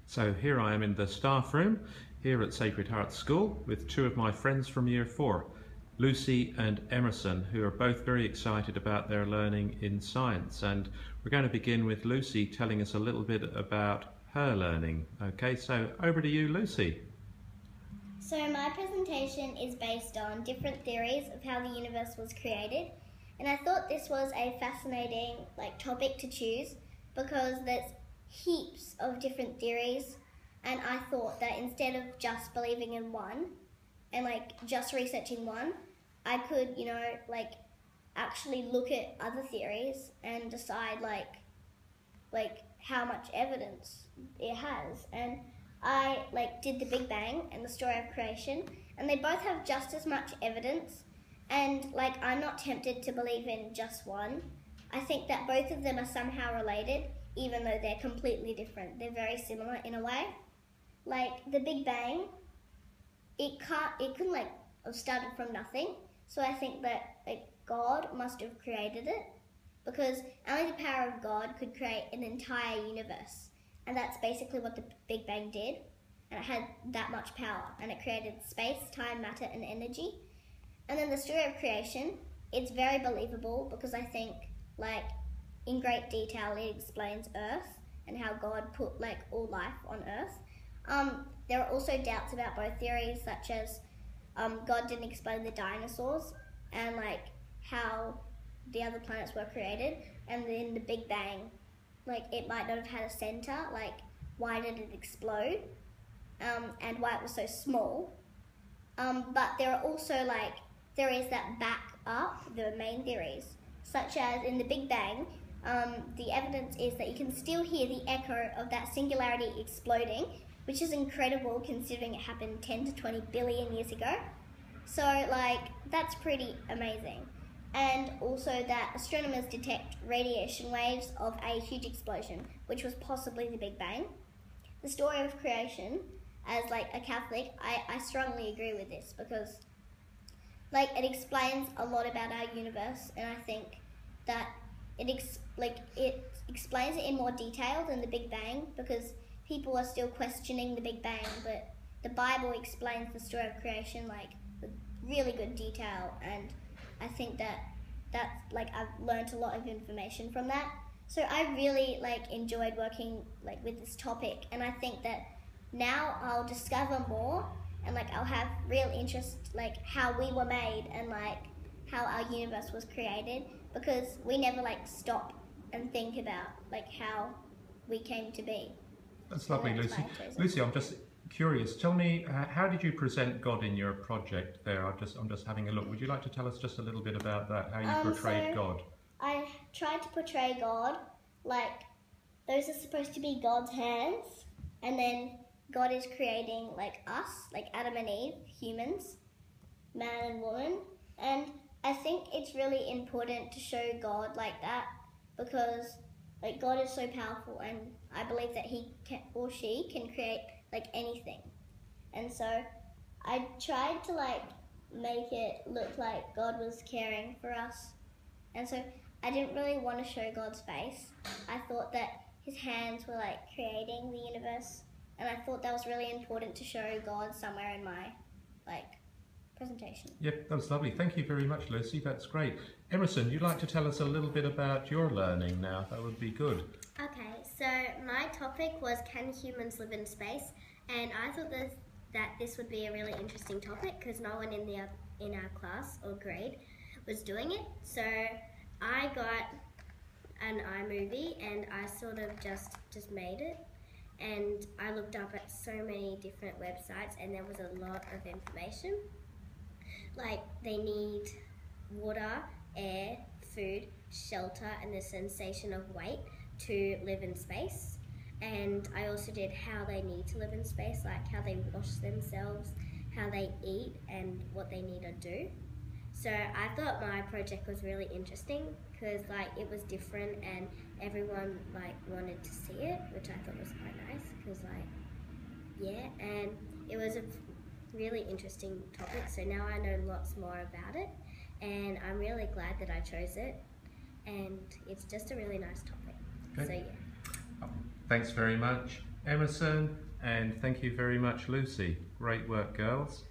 So here I am in the staff room here at Sacred Heart School with two of my friends from Year 4, Lucy and Emerson, who are both very excited about their learning in science. And we're going to begin with Lucy telling us a little bit about her learning. Okay, so over to you, Lucy. So my presentation is based on different theories of how the universe was created, and I thought this was a fascinating topic to choose because there's heaps of different theories, and I thought that instead of just believing in one and just researching one, I could actually look at other theories and decide how much evidence it has. And I did the Big Bang and the story of creation, and they both have just as much evidence, and I'm not tempted to believe in just one. I think that both of them are somehow related, even though they're completely different. They're very similar in a way. The Big Bang, it couldn't have started from nothing. So I think that God must have created it, because only the power of God could create an entire universe. And that's basically what the Big Bang did. And it had that much power, and it created space, time, matter, and energy. And then the story of creation, it's very believable because I think in great detail it explains Earth and how God put all life on Earth. There are also doubts about both theories, such as God didn't explain the dinosaurs and how the other planets were created, and then the Big Bang, it might not have had a center, why did it explode, and why it was so small. But there are also theories that back up the main theories, such as in the Big Bang, the evidence is that you can still hear the echo of that singularity exploding, which is incredible considering it happened 10 to 20 billion years ago. So that's pretty amazing. And also that astronomers detect radiation waves of a huge explosion, which was possibly the Big Bang. The story of creation, as a Catholic, I strongly agree with this because it explains a lot about our universe, and I think that it explains it in more detail than the Big Bang, because people are still questioning the Big Bang, but the Bible explains the story of creation with really good detail, and I think that's I've learned a lot of information from that. So I really enjoyed working with this topic, and I think that now I'll discover more, and I'll have real interest how we were made and how our universe was created, because we never stop and think about how we came to be. That's lovely, Lucy. Lucy, I'm just curious. Tell me, how did you present God in your project there? I'm just having a look. Would you like to tell us just a little bit about that, how you portrayed God? I tried to portray God those are supposed to be God's hands, and then God is creating us, Adam and Eve, humans, man and woman. And I think it's really important to show God like that, because God is so powerful, and I believe that he can, or she can create anything. And so I tried to make it look like God was caring for us. And so I didn't really want to show God's face. I thought that his hands were creating the universe, and I thought that was really important to show God somewhere in my presentation. Yep, that was lovely. Thank you very much, Lucy. That's great. Emerson, you'd like to tell us a little bit about your learning now? That would be good. Okay, so my topic was, can humans live in space? And I thought that this would be a really interesting topic because no one in our class or grade was doing it. So I got an iMovie and I sort of just made it. And I looked up at so many different websites, and there was a lot of information. They need water, air, food, shelter, and the sensation of weight to live in space. And I also did how they need to live in space, how they wash themselves, how they eat, and what they need to do. So I thought my project was really interesting because it was different, and everyone wanted to see it, which I thought was quite nice because and it was a really interesting topic. So now I know lots more about it, and I'm really glad that I chose it, and it's just a really nice topic. Okay. So yeah. Thanks very much. Emerson, and thank you very much, Lucy. Great work, girls.